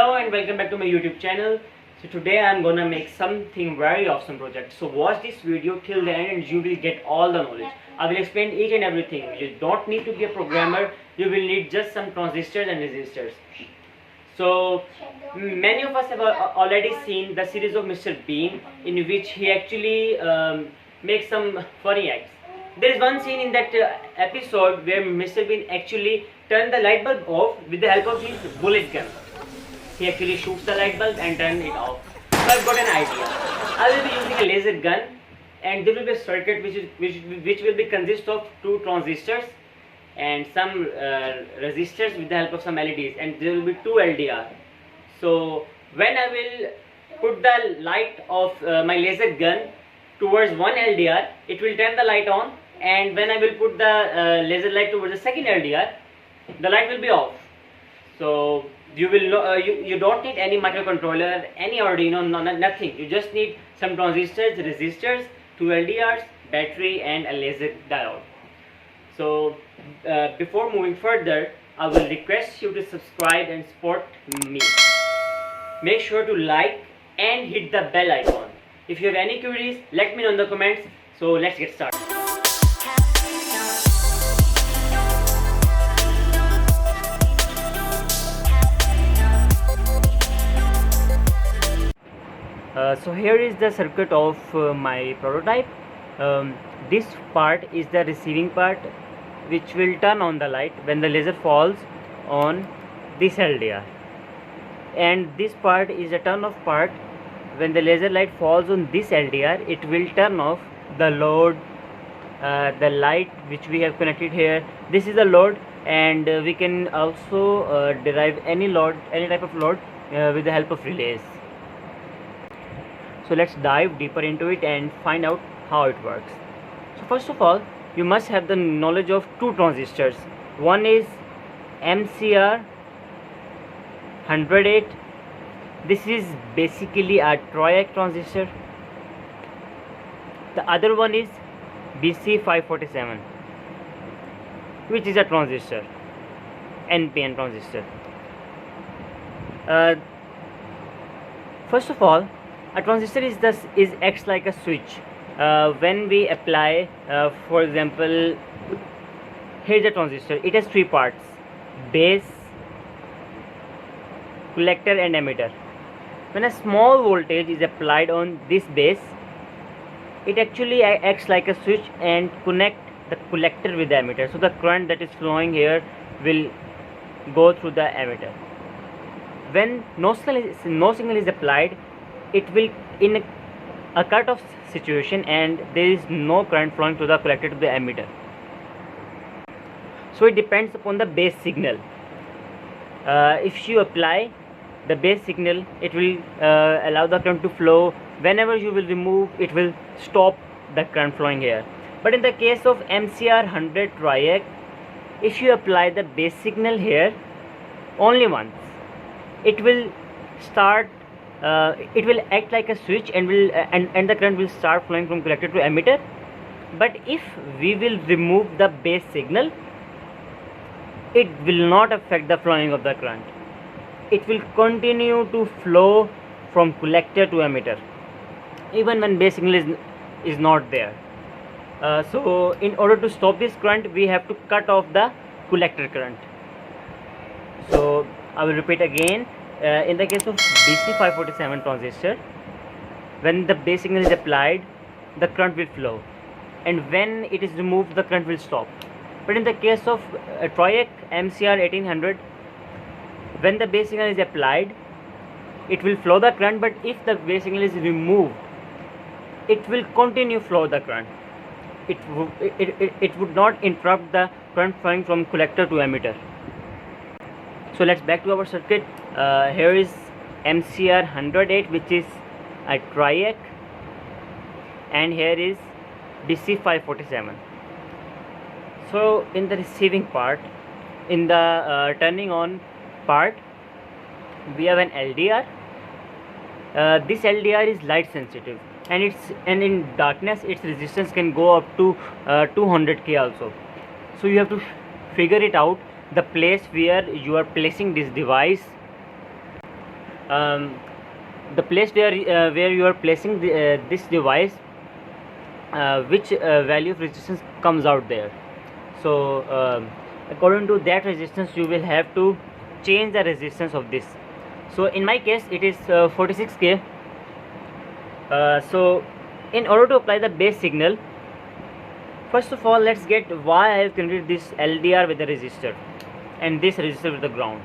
Hello and welcome back to my YouTube channel. So today I'm gonna make something very awesome project. So watch this video till the end and you will get all the knowledge. I will explain each and everything. You don't need to be a programmer. You will need just some transistors and resistors. So many of us have already seen the series of Mr. Bean, in which he actually makes some funny acts. There is one scene in that episode where Mr. Bean actually turned the light bulb off with the help of his bullet gun. He actually shoots the light bulb and turns it off. So I've got an idea. I will be using a laser gun, and there will be a circuit which will be consist of two transistors and some resistors with the help of some LEDs, and there will be two LDR. So when I will put the light of my laser gun towards one LDR, it will turn the light on, and when I will put the laser light towards the second LDR, the light will be off. So you will know, you don't need any microcontroller, any Arduino, nothing. You just need some transistors, resistors, two LDRs, battery, and a laser diode. So before moving further, I will request you to subscribe and support me. Make sure to like and hit the bell icon. If you have any queries, let me know in the comments. So let's get started. So here is the circuit of my prototype. This part is the receiving part, which will turn on the light when the laser falls on this LDR, and this part is a turn off part. When the laser light falls on this LDR, it will turn off the load, the light which we have connected here. This is a load, and we can also derive any load, any type of load with the help of relays. So let's dive deeper into it and find out how it works. So first of all, you must have the knowledge of two transistors. One is MCR 108. This is basically a triac transistor. The other one is BC547, which is a transistor, NPN transistor. First of all, a transistor acts like a switch. When we apply, for example, here's a transistor. It has three parts: base, collector, and emitter. When a small voltage is applied on this base, it actually acts like a switch and connect the collector with the emitter. So the current that is flowing here will go through the emitter. When no signal is applied, it will in a cut-off situation, and there is no current flowing to the collector to the emitter. So it depends upon the base signal. If you apply the base signal, it will allow the current to flow. Whenever you will remove, it will stop the current flowing here. But in the case of MCR 100 triac, if you apply the base signal here only once, it will start. It will act like a switch and will and the current will start flowing from collector to emitter. But if we will remove the base signal, it will not affect the flowing of the current. It will continue to flow from collector to emitter even when base signal is not there. So in order to stop this current, we have to cut off the collector current. So I will repeat again. In the case of BC547 transistor, when the base signal is applied, the current will flow, and when it is removed, the current will stop. But in the case of triac MCR 1800, when the base signal is applied, it will flow the current, but if the base signal is removed, it will continue flow the current. It would not interrupt the current flowing from collector to emitter. So let's back to our circuit. Here is MCR 108, which is a triac, and here is BC547. So in the receiving part, in the turning on part, we have an LDR. This LDR is light sensitive, and in darkness its resistance can go up to 200k also. So you have to figure it out, the place where you are placing this device the place where you are placing this device, which value of resistance comes out there. So according to that resistance you will have to change the resistance of this. So in my case it is 46k. So in order to apply the base signal, first of all let's get why I have connected this LDR with the resistor and this resistor with the ground.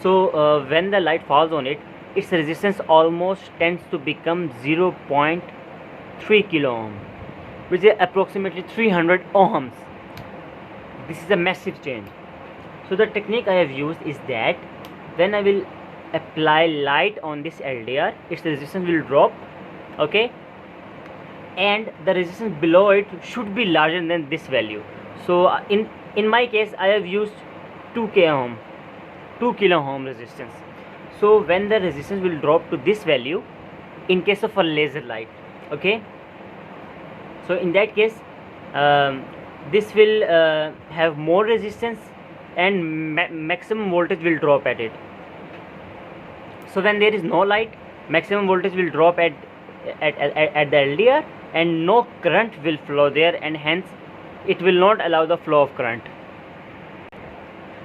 So when the light falls on it, its resistance almost tends to become 0.3 kilo ohm, which is approximately 300 ohms. This is a massive change. So the technique I have used is that when I will apply light on this LDR, its resistance will drop, okay, and the resistance below it should be larger than this value. So in my case I have used 2 kilo ohm resistance. So when the resistance will drop to this value in case of a laser light, okay, so in that case this will have more resistance and maximum voltage will drop at it. So when there is no light, maximum voltage will drop at the LDR and no current will flow there, and hence it will not allow the flow of current.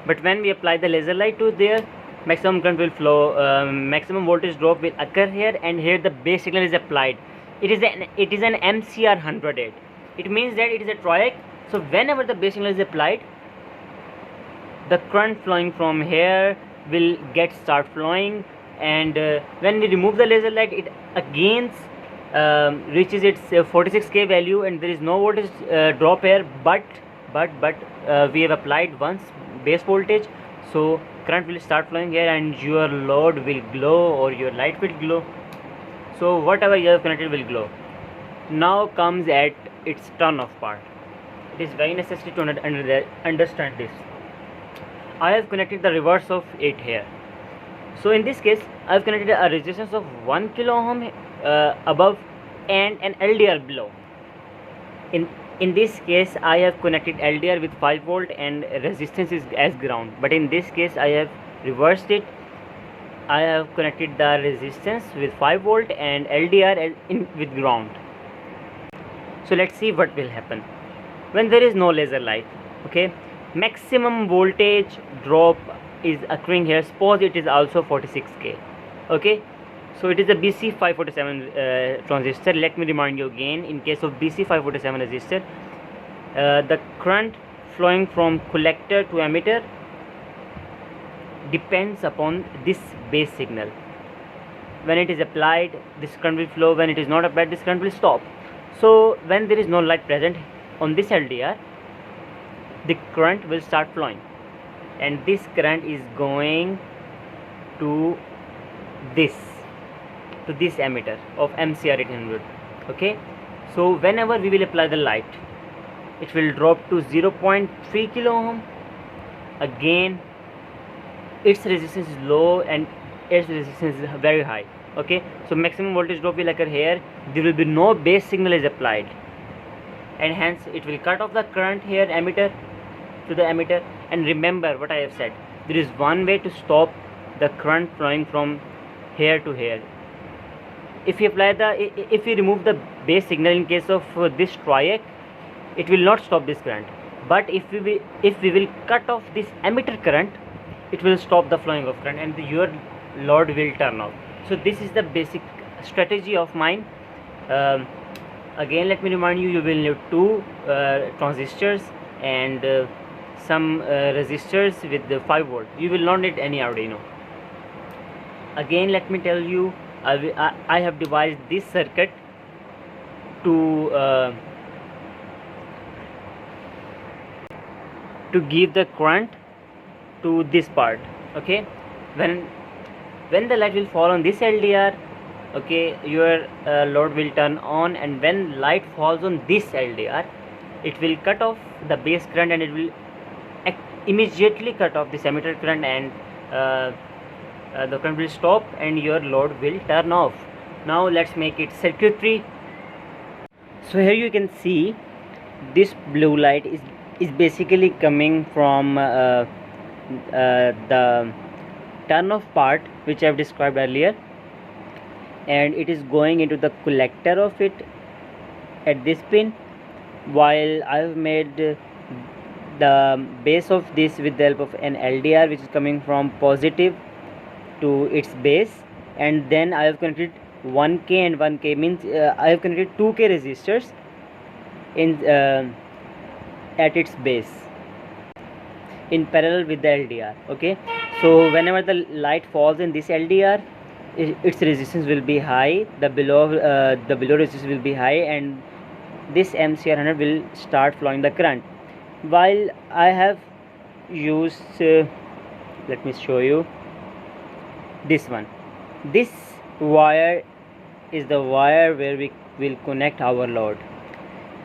But when we apply the laser light to there, maximum current will flow, maximum voltage drop will occur here, and here the base signal is applied. It is an MCR 108. It means that it is a TROAC. So whenever the base signal is applied, the current flowing from here will start flowing, and when we remove the laser light, it again reaches its 46k value, and there is no voltage drop here. But we have applied once base voltage, so current will start flowing here, and your load will glow or your light will glow. So whatever you have connected will glow. Now comes at its turn off part. It is very necessary to understand this. I have connected the reverse of it here. So in this case I have connected a resistance of 1 kilo ohm above and an LDR below. In this case I have connected LDR with 5 volt and resistance is as ground, but in this case I have reversed it. I have connected the resistance with 5 volt and LDR with ground. So let's see what will happen when there is no laser light. Okay, maximum voltage drop is occurring here. Suppose it is also 46k. Okay, so it is a BC547 transistor. Let me remind you again, in case of BC547 resistor, the current flowing from collector to emitter depends upon this base signal. When it is applied, this current will flow. When it is not applied, this current will stop. So when there is no light present on this LDR, the current will start flowing, and this current is going to this emitter of MCR 800. Okay, so whenever we will apply the light, it will drop to 0.3 kilo ohm. Again, its resistance is low and its resistance is very high. Okay, so maximum voltage drop will occur here. There will be no base signal is applied, and hence it will cut off the current here, emitter to the emitter. And remember what I have said, there is one way to stop the current flowing from here to here. If you remove the base signal in case of this TROAC, it will not stop this current. But if we will cut off this emitter current, it will stop the flowing of current and your load will turn off. So this is the basic strategy of mine. Again, let me remind you, you will need 2 transistors and some resistors with the 5 volt. You will not need any Arduino. Again, let me tell you, I have devised this circuit to give the current to this part. Okay, when the light will fall on this LDR, okay, your load will turn on, and when light falls on this LDR, it will cut off the base current and it will immediately cut off this emitter current, and the current will stop and your load will turn off. Now let's make it circuitry. So here you can see this blue light is basically coming from the turn off part which I've described earlier, and it is going into the collector of it at this pin, while I've made the base of this with the help of an LDR which is coming from positive to its base, and then I have connected 1K and 1K, means I have connected 2K resistors in at its base in parallel with the LDR. Okay, so whenever the light falls in this LDR, its resistance will be high, the below resistance will be high, and this MCR 100 will start flowing the current. While I have used let me show you this one. This wire is the wire where we will connect our load,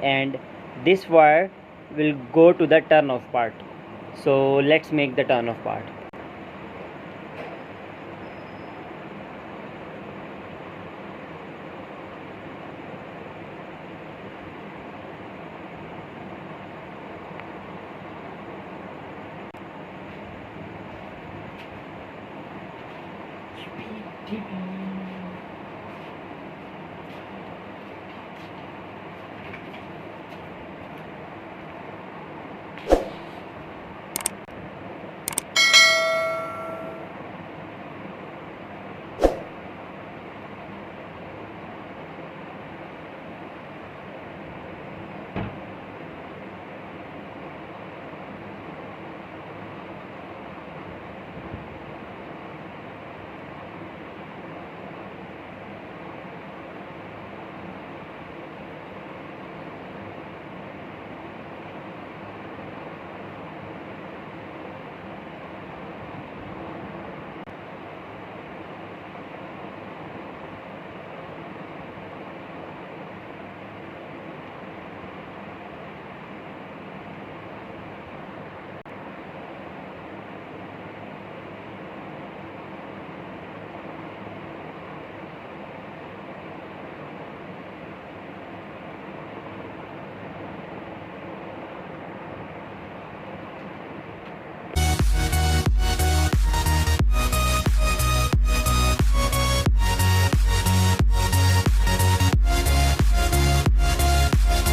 and this wire will go to the turn off part. So let's make the turn off part.